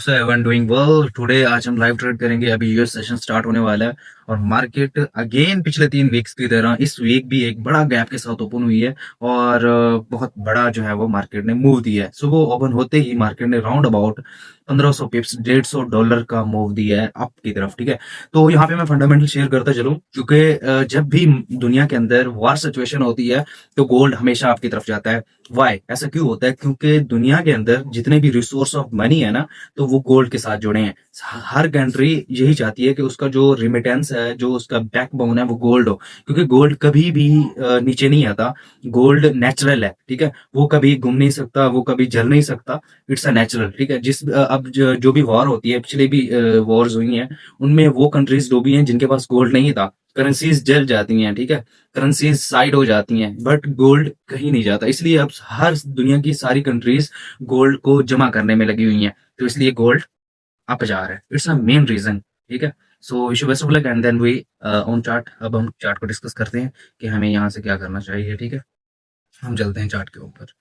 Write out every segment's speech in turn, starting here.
So everyone doing well today. आज हम live trade करेंगे। अभी यूएस सेशन स्टार्ट होने वाला है और मार्केट अगेन पिछले 3 वीक्स की तरह इस वीक भी एक बड़ा गैप के साथ ओपन हुई है और बहुत बड़ा जो है वो मार्केट ने मूव दिया है। सुबह ओपन होते ही मार्केट ने राउंड अबाउट 1500 पिप्स $150 का मूव दिया है अप की तरफ। ठीक है, तो यहाँ पे मैं फंडामेंटल शेयर करता चलूं क्योंकि जब भी दुनिया के अंदर वार सिचुएशन होती है तो गोल्ड हमेशा आपकी तरफ जाता है। वाई ऐसा क्यों होता है? क्योंकि दुनिया के अंदर जितने भी रिसोर्स ऑफ मनी है ना, तो वो गोल्ड के साथ जुड़े हैं। हर कंट्री यही चाहती है कि उसका जो रिमिटेंस है, जो उसका बैकबोन है, वो गोल्ड हो, क्योंकि गोल्ड कभी भी नीचे नहीं आता। गोल्ड नेचुरल है, ठीक है, वो कभी घूम नहीं सकता, वो कभी जल नहीं सकता। It's a natural. ठीक है, अब जो भी वॉर होती है, पिछले भी वॉर्स हुई हैं, उनमें वो कंट्रीज डूबी हैं जिनके पास गोल्ड नहीं था। करेंसीज जल जाती हैं, ठीक है, करेंसीज साइड हो जाती हैं, बट गोल्ड कहीं नहीं जाता। इसलिए अब हर दुनिया की सारी कंट्रीज गोल्ड को जमा करने में लगी हुई हैं, तो इसलिए गोल्ड अप जा रहा है। It's a main reason. ठीक है, so wish you best of luck and then we on chart. अब हम चार्ट को डिस्कस करते हैं कि हमें यहाँ से क्या करना चाहिए। ठीक है, हम चलते हैं चार्ट के ऊपर।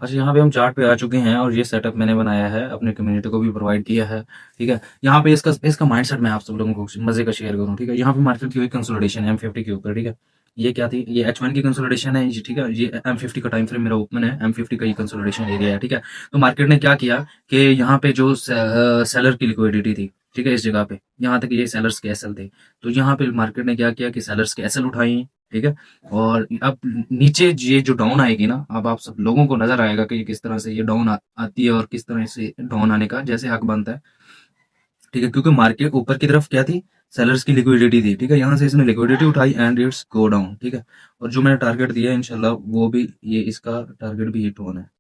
अच्छा, यहाँ पे हम चार्ट पे आ चुके हैं और ये सेटअप मैंने बनाया है, अपने कम्युनिटी को भी प्रोवाइड किया है। ठीक है, यहाँ पे इसका इसका माइंडसेट मैं आप सब लोगों को मजे का शेयर करूँ। ठीक है, यहाँ पे मार्केट की हुई कंसोलिडेशन M50 के ऊपर। ठीक है, ये क्या थी? ये H1 की कंसोलिडेशन है। ठीक है, ये M50 का टाइम फ्रेम मेरा ओपन है, M50 का ये कंसोलिडेशन एरिया है। ठीक है, तो मार्केट ने क्या किया कि यहाँ पे जो सेलर की लिक्विडिटी थी, ठीक है, इस जगह पे, यहाँ तक ये सेलर्स के एसएल थे, तो यहाँ पे मार्केट ने क्या किया कि सेलर्स के एसएल उठाई। ठीक है, और अब नीचे ये जो डाउन आएगी ना, अब आप सब लोगों को नजर आएगा कि ये किस तरह से ये डाउन आती है और किस तरह से डाउन आने का जैसे हक बनता है। ठीक है, क्योंकि मार्केट ऊपर की तरफ क्या थी? सेलर्स की लिक्विडिटी थी। ठीक है, यहाँ से इसने लिक्विडिटी उठाई एंड इट्स गो डाउन। ठीक है, और जो मैंने टारगेट दिया है इंशाल्लाह वो भी, ये इसका टारगेट भी हिट होना है।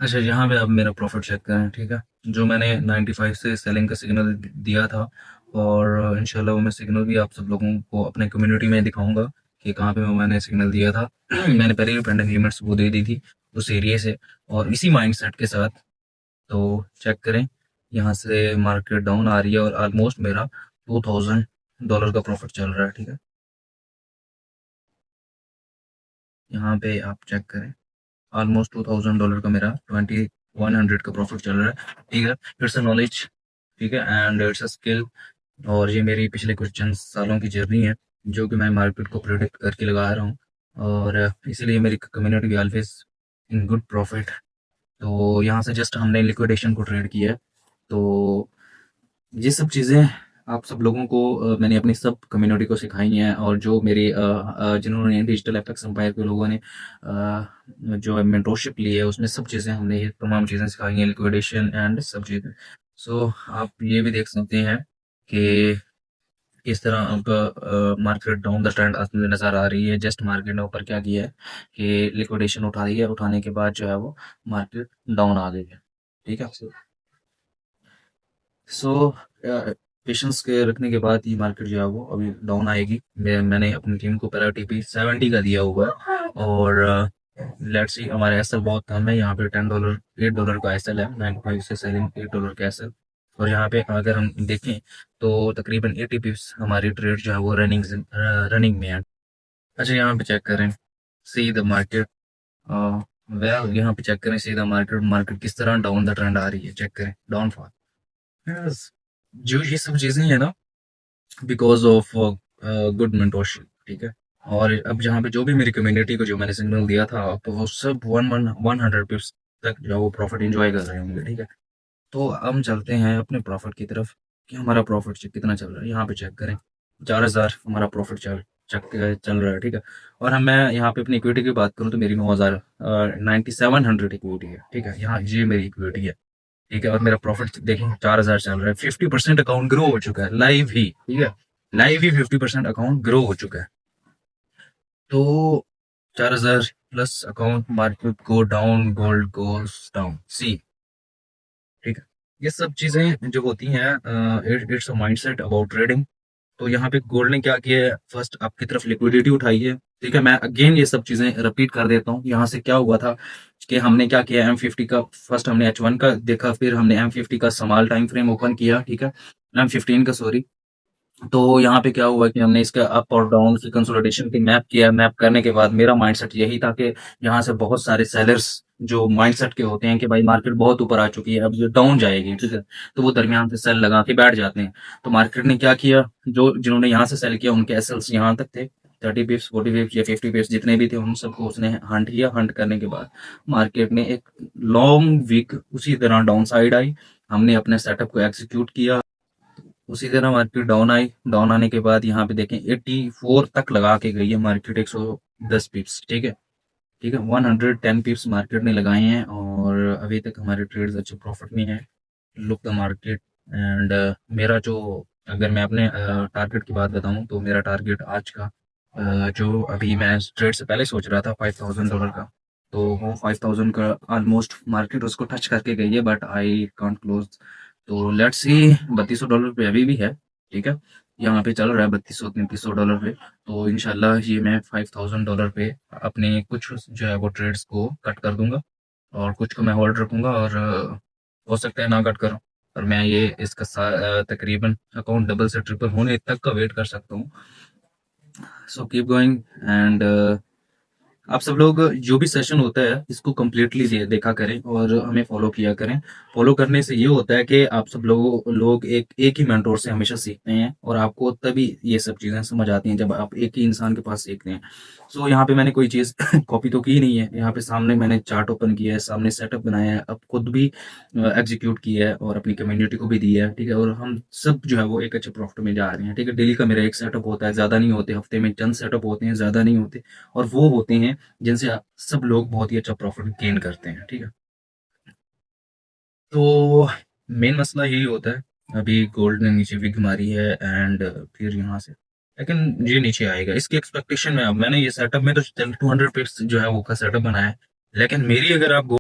अच्छा, यहाँ पे अब मेरा प्रॉफिट चेक करें। ठीक है, जो मैंने 95 से सेलिंग का सिग्नल दिया था, और इंशाल्लाह वो मैं सिग्नल भी आप सब लोगों को अपने कम्युनिटी में दिखाऊंगा कि कहाँ पे मैंने सिग्नल दिया था। मैंने पहले भी पेंडिंग लिमिट्स वो दे दी थी उस एरिया से, और इसी माइंडसेट के साथ। तो चेक करें, यहाँ से मार्केट डाउन आ रही है और ऑलमोस्ट मेरा $2000 का प्रॉफिट चल रहा है। ठीक है, यहाँ पे आप चेक करें, ऑलमोस्ट $2000 का मेरा 2100 का प्रॉफिट चल रहा है। ठीक है, इट्स अ नॉलेज, ठीक है, एंड इट्स अ स्किल। और ये मेरी पिछले कुछ चंद सालों की जर्नी है जो कि मैं मार्केट को प्रिडिक्ट करके लगा रहा हूँ, और इसीलिए मेरी कम्युनिटी भी ऑलवेज इन गुड प्रॉफिट। तो यहाँ से जस्ट हमने लिक्विडेशन को ट्रेड किया है। तो ये सब चीज़ें आप सब लोगों को मैंने अपनी सब कम्युनिटी को सिखाई हैं, और जो मेरे जिन्होंने डिजिटल एफएक्स एम्पायर के लोगों ने जो मेंटोरशिप ली है, उसमें सब चीज़ें हमने ये तमाम चीज़ें सिखाई हैं, लिक्विडेशन एंड सब चीज़ें। सो आप ये भी देख सकते हैं कि किस तरह अब मार्केट डाउन द ट्रेंड आती हुई नज़र आ रही है। जस्ट मार्केट ने ऊपर क्या किया है कि लिक्विडेशन उठा दी है, उठाने के बाद जो है वो मार्केट डाउन आ गई है। ठीक है, सो पेशेंस के रखने के बाद ये मार्केट जो है वो अभी डाउन आएगी। मैंने अपनी टीम को प्रायोरिटी भी 70 का दिया हुआ है, और लेट्स सी, हमारे एसएल बहुत कम है। यहाँ पे $10 $8 का एसएल है, 95 से सेलिंग $8 का एसएल। और यहाँ पे अगर हम देखें तो तकरीबन 80 पिप्स हमारी ट्रेड जो है वो रनिंग में है। अच्छा, यहाँ पे चेक करें, सी द मार्केट, वेल यहाँ पे चेक करें, सी द मार्केट, मार्केट किस तरह डाउन द ट्रेंड आ रही है। चेक करें डाउनफॉल। Yes, जो ये सब चीजें हैं ना, बिकॉज ऑफ गुड मेंटोरशिप। ठीक है, और अब जहाँ पे जो भी मेरी कम्युनिटी को जो मैंने सिग्नल दिया था, तो वो सब 100 पिप्स तक जो है वो प्रॉफिट एंजॉय कर रहे होंगे। ठीक है, तो हम चलते हैं अपने प्रॉफिट की तरफ कि हमारा प्रॉफिट कितना चल रहा है। यहाँ पे चेक करें, 4000 हमारा प्रॉफिट चल रहा है। ठीक है, और हम मैं यहाँ पे अपनी इक्विटी की बात करूँ तो मेरी 9000 9700 इक्विटी है। ठीक है, यहाँ ये मेरी इक्विटी है। ठीक है, और मेरा प्रॉफिट देखें 4000 चल रहा है। 50% अकाउंट ग्रो हो चुका है लाइव ही। ठीक है, लाइव ही 50% अकाउंट ग्रो हो चुका है। तो 4000 plus account, market go down, gold goes down, see. ठीक है, ये सब चीजें जो होती हैं, it's a mindset about trading. तो यहाँ पे गोल्ड ने क्या किया है, फर्स्ट आपकी तरफ लिक्विडिटी उठाई है। ठीक है, मैं अगेन ये सब चीजें रिपीट कर देता हूँ। यहाँ से क्या हुआ था कि हमने क्या किया, M50 का फर्स्ट हमने H1 का देखा, फिर हमने M50 का स्मॉल टाइम फ्रेम ओपन किया। ठीक है, M15 का, सॉरी, तो यहाँ पे क्या हुआ कि हमने इसका अप और डाउन की कंसोलिडेशन की मैप किया। मैप करने के बाद मेरा माइंडसेट यही था कि यहाँ से बहुत सारे सेलर्स जो माइंडसेट के होते हैं कि भाई मार्केट बहुत ऊपर आ चुकी है, अब ये डाउन जाएगी, ठीक है, तो वो दरमियान से सेल लगा के बैठ जाते हैं। तो मार्केट ने क्या किया, जो जिन्होंने यहाँ से सेल किया उनके एसएल्स यहाँ तक थे, 30 पिप्स 40 पिप्स या 50 पिप्स जितने भी थे उन सबको उसने हंट किया। हंट करने के बाद मार्केट ने एक लॉन्ग वीक उसी तरह डाउन साइड आई। हमने अपने सेटअप को एग्जीक्यूट किया। उसी तरह मार्केट डाउन आई। डाउन आने के बाद यहाँ पे देखें 84 तक लगा के गई है मार्केट, 110 पिप्स, ठीक है, ठीक है, 110 पिप्स मार्केट ने लगाए हैं और अभी तक हमारे ट्रेड्स अच्छे प्रॉफिट में है। लुक द मार्केट एंड मेरा जो, अगर मैं अपने टारगेट की बात बताऊं तो मेरा टारगेट आज का जो अभी मैं ट्रेड से पहले सोच रहा था $5000 का, तो वो 5000 का ऑलमोस्ट मार्केट उसको टच करके गई है, बट आई कांट क्लोज। तो लेट्स सी, $3200 पे अभी भी है, ठीक है, यहाँ पे चल रहा है $3200 पे। तो इनशाला ये मैं $5000 पे अपने कुछ जो है वो ट्रेड्स को कट कर दूंगा और कुछ को मैं होल्ड रखूंगा, और हो सकता है ना कट करूं, और मैं ये इसका तकरीबन अकाउंट डबल से ट्रिपल होने तक का वेट कर सकता हूँ। सो कीप गोइंग एंड आप सब लोग जो भी सेशन होता है इसको कम्प्लीटली देखा करें और हमें फॉलो किया करें। फॉलो करने से ये होता है कि आप सब लोग एक ही मेंटोर से हमेशा सीखते हैं और आपको तभी ये सब चीज़ें समझ आती हैं जब आप एक ही इंसान के पास सीखते हैं। सो यहाँ पे मैंने कोई चीज़ कॉपी तो की नहीं है, यहाँ पे सामने मैंने चार्ट ओपन किया है, सामने सेटअप बनाया है, अब खुद भी एग्जीक्यूट किया है और अपनी कम्युनिटी को भी दिया है, ठीक है, और हम सब जो है वो एक अच्छे प्रॉफिट में जा रहे हैं, ठीक है। डेली का मेरा एक सेटअप होता है, ज़्यादा नहीं होते, हफ्ते में चंद सेटअप होते हैं, ज़्यादा नहीं होते, और वो होते हैं जिनसे सब लोग बहुत ही अच्छा प्रॉफिट गेन करते हैं, ठीक है। तो मेन मसला यही होता है, अभी गोल्ड ने नीचे विग मारी है एंड फिर यहाँ से, लेकिन ये नीचे आएगा इसकी एक्सपेक्टेशन में। अब मैंने ये सेटअप में तो 200 पिप्स जो है वो का सेटअप बनाया है, लेकिन मेरी अगर आप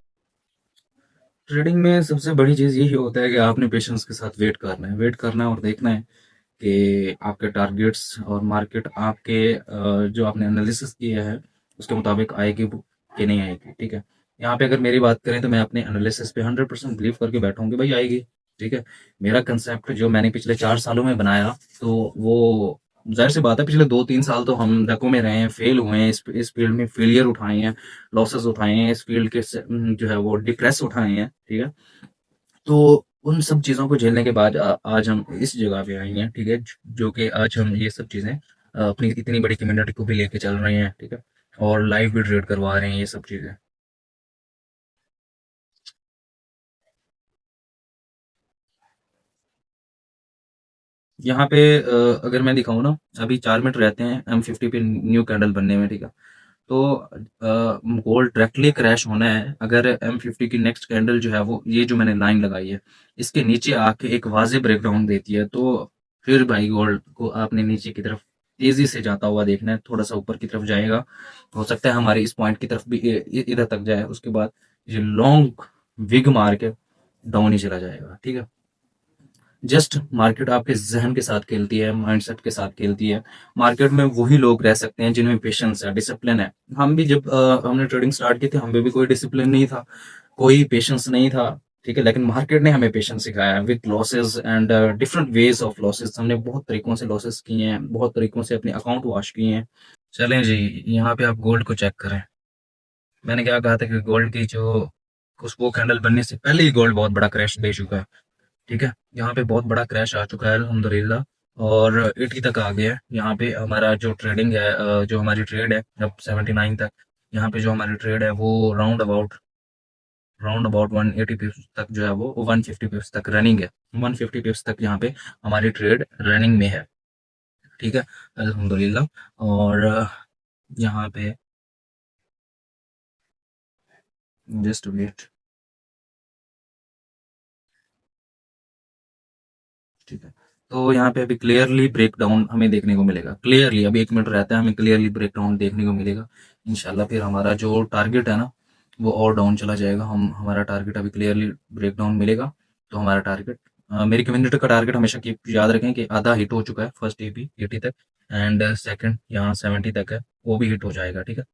ट्रेडिंग में सबसे बड़ी चीज़ यही होता है कि आपने पेशेंस के साथ वेट करना है और देखना है कि आपके टारगेट्स और मार्केट आपके जो आपने एनालिसिस किया है उसके मुताबिक आएगी कि नहीं आएगी, ठीक है। यहाँ पे अगर मेरी बात करें तो मैं अपने एनालिसिस पे 100% बिलीव करके बैठा हूँ कि भाई आएगी, ठीक है। मेरा कंसेप्ट जो मैंने पिछले 4 सालों में बनाया, तो वो जाहिर सी बात है पिछले 2-3 साल तो हम धक्कों में रहे हैं, फेल हुए हैं, इस फील्ड में फेलियर उठाए हैं, लॉसेस उठाए हैं, इस फील्ड के जो है वो डिप्रेस उठाए हैं, ठीक है। तो उन सब चीज़ों को झेलने के बाद आज हम इस जगह पे आए हैं, ठीक है, जो कि आज हम ये सब चीज़ें अपनी इतनी बड़ी कम्युनिटी को भी लेके चल रहे हैं, ठीक है, और लाइव भी ट्रेड करवा रहे हैं ये सब चीज़ें। यहाँ पे अगर मैं दिखाऊँ ना, अभी 4 मिनट रहते हैं M50 पे न्यू कैंडल बनने में, ठीक है। तो गोल्ड डायरेक्टली क्रैश होना है अगर M50 की नेक्स्ट कैंडल जो है वो ये जो मैंने लाइन लगाई है इसके नीचे आके एक वाजे ब्रेकडाउन देती है, तो फिर भाई गोल्ड को आपने नीचे की तरफ तेजी से जाता हुआ देखना है, थोड़ा सा ऊपर की तरफ जाएगा, हो सकता है हमारे इस पॉइंट की तरफ भी इधर तक जाए, उसके बाद ये लॉन्ग विग मार के डाउन ही चला जाएगा, ठीक है। जस्ट मार्केट आपके ज़हन के साथ खेलती है, माइंडसेट के साथ खेलती है। मार्केट में वही लोग रह सकते हैं जिनमें पेशेंस है, डिसिप्लिन है। हम भी जब हमने ट्रेडिंग स्टार्ट की थी, हम में भी कोई डिसिप्लिन नहीं था, कोई पेशेंस नहीं था, ठीक है। लेकिन मार्केट ने हमें पेशेंस सिखाया with losses and different ways of losses. हमने बहुत तरीकों से लॉसेस किए हैं, बहुत तरीकों से अपने अकाउंट वॉश किए हैं। चलें जी, यहाँ पे आप गोल्ड को चेक करें। मैंने क्या कहा था कि गोल्ड की जो उस वो कैंडल बनने से पहले ही गोल्ड बहुत बड़ा क्रैश दे चुका है, ठीक है। यहाँ पे बहुत बड़ा क्रैश आ चुका है अल्हम्दुलिल्लाह, और 80 तक आ गया है। यहाँ पे हमारा जो ट्रेडिंग है जो हमारी ट्रेड है अब 79 तक, यहाँ पे जो हमारी ट्रेड है वो राउंड अबाउट 180 पिप्स तक जो है वो 150 पिप्स तक रनिंग है। 150 पिप्स तक यहाँ पे हमारी ट्रेड रनिंग में है, ठीक है, अल्हम्दुलिल्लाह। और यहाँ पे जस्ट वेट, ठीक है। तो यहाँ पे अभी क्लियरली ब्रेकडाउन हमें देखने को मिलेगा, क्लियरली अभी 1 मिनट रहता है, हमें क्लियरली ब्रेकडाउन देखने को मिलेगा। इंशाल्लाह फिर हमारा जो टारगेट है ना वो और डाउन चला जाएगा। हम हमारा टारगेट अभी क्लियरली ब्रेकडाउन मिलेगा। तो हमारा टारगेट, मेरी कम्युनिटी का टारगेट हमेशा की याद रखें कि आधा हिट हो चुका है, फर्स्ट एपी 80 तक एंड सेकंड यहाँ 70 तक है, वो भी हिट हो जाएगा, ठीक है।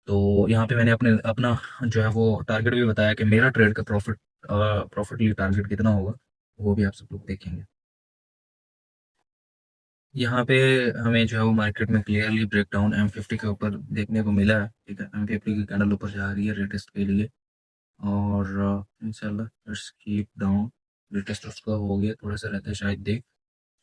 तो यहाँ पे मैंने अपने अपना जो है वो टारगेट भी बताया कि मेरा ट्रेड का प्रॉफिटली टारगेट कितना होगा, वो भी आप सब लोग देखेंगे। यहाँ पे हमें जो है वो मार्केट में क्लियरली ब्रेकडाउन M50 के ऊपर देखने को मिला है, ठीक है। M50 की कैंडल ऊपर जा रही है रिटेस्ट के लिए, और इंशाल्लाह लेट्स कीप डाउन। रिटेस्ट उसका हो गया, थोड़ा सा रहता है शायद दे,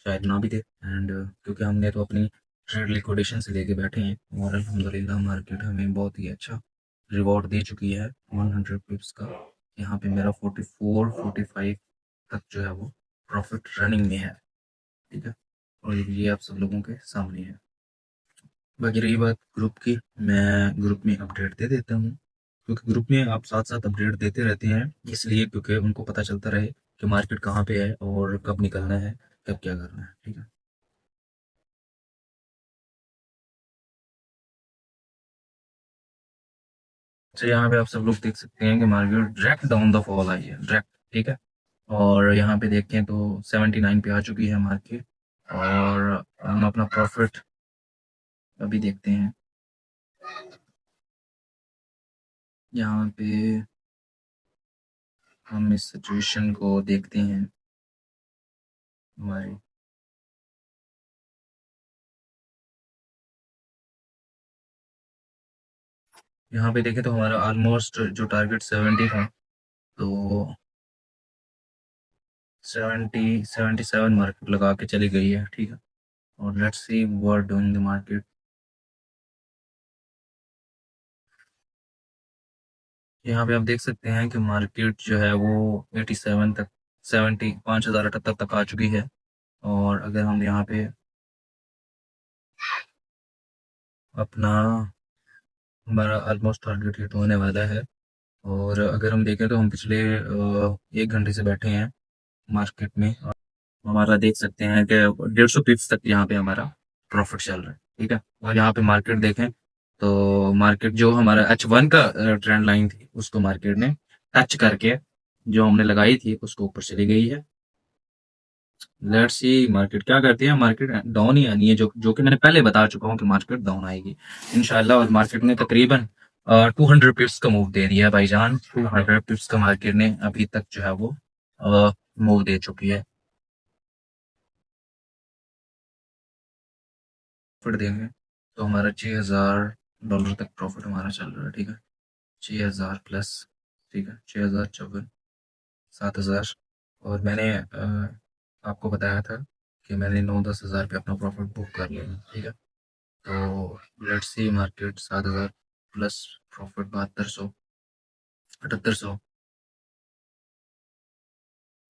शायद ना भी दे। एंड क्योंकि हमने तो अपनी ट्रेड लिक्विडेशन से लेके बैठे हैं, और अल्हम्दुलिल्लाह मार्केट हमें बहुत ही अच्छा रिवॉर्ड दे चुकी है 100 पिप्स का। यहाँ पे मेरा 44-45 तक जो है वो प्रॉफिट रनिंग में है, ठीक है। और ये आप सब लोगों के सामने है। बाकी रही बात ग्रुप की, मैं ग्रुप में अपडेट दे देता हूँ, क्योंकि ग्रुप में आप साथ साथ अपडेट देते रहते हैं, इसलिए क्योंकि उनको पता चलता रहे कि मार्केट कहाँ पे है और कब निकलना है, कब क्या करना है, ठीक है। तो यहाँ पे आप सब लोग देख सकते हैं कि market direct down the fall आई है, डायरेक्ट, ठीक है। और यहाँ पे देखें तो 79 पे आ चुकी है मार्केट, और हम अपना प्रॉफिट अभी देखते हैं। यहाँ पे हम इस सिचुएशन को देखते हैं हमारी। यहाँ पे देखें तो हमारा ऑलमोस्ट जो टारगेट 70 था, तो 77 मार्केट लगा के चली गई है, ठीक है। और let's see what doing the market. यहाँ पे आप देख सकते हैं कि मार्केट जो है वो 87 तक, 70 5078 तक आ चुकी है। और अगर हम यहाँ पे अपना, हमारा ऑलमोस्ट टारगेट हिट होने वाला है। और अगर हम देखें तो हम पिछले 1 घंटे से बैठे हैं मार्केट में, और हमारा देख सकते हैं कि 150 पिप्स तक यहाँ पे हमारा प्रॉफिट चल रहा है, ठीक है। और यहाँ पे मार्केट देखें तो मार्केट जो हमारा H1 का ट्रेंड लाइन थी, उसको मार्केट ने टच करके जो हमने लगाई थी उसको ऊपर चली गई है। लेट्स सी मार्केट क्या करती है। मार्केट डाउन ही आनी है, जो जो कि मैंने पहले बता चुका हूँ कि मार्केट डाउन आएगी इंशाल्लाह। और मार्केट ने तकरीबन 200 पिप्स का मूव दे दिया है भाईजान। 200 पिप्स का मार्केट ने अभी तक जो है वो मूव दे चुकी है। प्रॉफिट देंगे तो हमारा $6000 तक प्रॉफिट हमारा चल रहा है, ठीक है। 6000 प्लस, ठीक है, 6054, 7000। और मैंने आपको बताया था कि मैंने 9-10 हज़ार पे अपना प्रॉफिट बुक कर लिया है, ठीक है। तो let's see market 7000 plus profit 7200, 7800,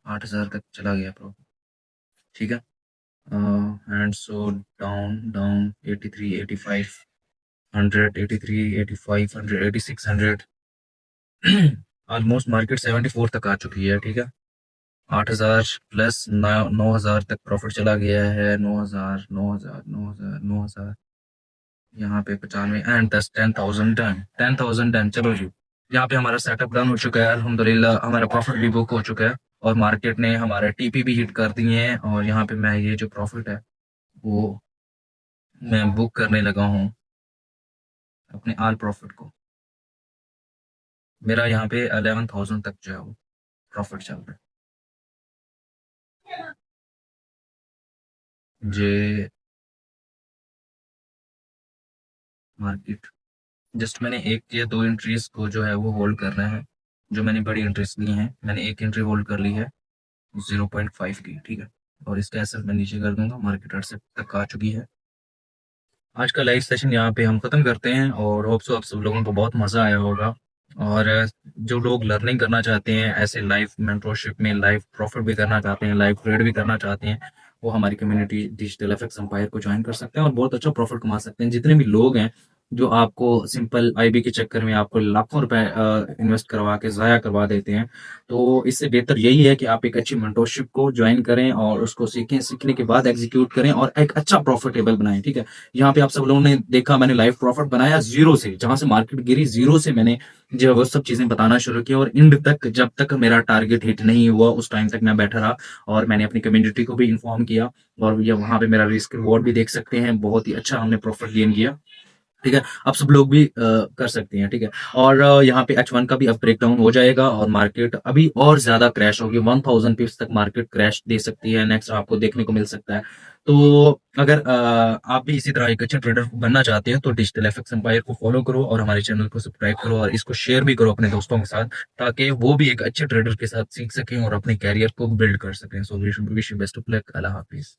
8000 तक चला गया प्रॉफिट, ठीक है। And so down down 83, 85, 100, 83, 85, 100, 86, 100। Almost market 74 तक आ चुकी है, ठीक है। 8000 प्लस 9000 तक प्रॉफिट चला गया है। 9000, 9000, 9000, 9000, यहाँ पे 95 एंड 10,000 डन, 10,000 डन। चलो जी, यहाँ पे हमारा सेटअप डन हो चुका है अल्हम्दुलिल्लाह। हमारा प्रॉफिट भी बुक हो चुका है, और मार्केट ने हमारे टीपी भी हिट कर दिए हैं। और यहाँ पे मैं ये जो प्रॉफिट है वो मैं बुक करने लगा हूँ अपने ऑल प्रॉफिट को। मेरा यहाँ पे 11,000 तक जो है वो प्रॉफिट चल रहा है। जे मार्केट जस्ट मैंने एक या दो एंट्रीज को जो है वो होल्ड करना है। जो मैंने बड़ी एंट्रीज ली हैं, मैंने एक एंट्री होल्ड कर ली है 0.5 की, ठीक है। और इसका एसेट मैं नीचे कर दूंगा, मार्केट एसेट तक आ चुकी है। आज का लाइव सेशन यहाँ पे हम खत्म करते हैं, और होप सो आप सब लोगों को बहुत मजा आया होगा। और जो लोग लर्निंग करना चाहते हैं ऐसे लाइव मेंटरशिप में, लाइव प्रॉफिट भी करना चाहते हैं, लाइव ट्रेड भी करना चाहते हैं, वो हमारी कम्युनिटी डिजिटल एफएक्स एम्पायर को ज्वाइन कर सकते हैं और बहुत अच्छा प्रॉफिट कमा सकते हैं। जितने भी लोग हैं जो आपको सिंपल आईबी के चक्कर में आपको लाखों रुपए इन्वेस्ट करवा के जाया करवा देते हैं, तो इससे बेहतर यही है कि आप एक अच्छी मेंटरशिप को ज्वाइन करें और उसको सीखें, सीखने के बाद एग्जीक्यूट करें और एक अच्छा प्रॉफिटेबल बनाएं, ठीक है। यहाँ पे आप सब लोगों ने देखा, मैंने लाइव प्रॉफिट बनाया जीरो से, जहां से मार्केट गिरी जीरो से मैंने जो है वो सब चीजें बताना शुरू किया, और इंड तक जब तक मेरा टारगेट हिट नहीं हुआ उस टाइम तक मैं बैठा रहा। और मैंने अपनी कम्युनिटी को भी इन्फॉर्म किया, और ये वहां पे मेरा रिस्क रिवॉर्ड भी देख सकते हैं, बहुत ही अच्छा हमने प्रॉफिट गेन किया, ठीक है। आप सब लोग भी कर सकते हैं, ठीक है। और यहाँ पे H1 का भी अब ब्रेकडाउन हो जाएगा, और मार्केट अभी और ज्यादा क्रैश होगी, 1000 पिप्स तक मार्केट क्रैश दे सकती है नेक्स्ट, आपको देखने को मिल सकता है। तो अगर आप भी इसी तरह एक अच्छे ट्रेडर बनना चाहते हैं तो डिजिटल एफएक्स एम्पायर को फॉलो करो और हमारे चैनल को सब्सक्राइब करो और इसको शेयर भी करो अपने दोस्तों के साथ, ताकि वो भी एक अच्छे ट्रेडर के साथ सीख सकें और अपने कैरियर को बिल्ड कर सकें। सो wish you best of luck. Allah Hafiz.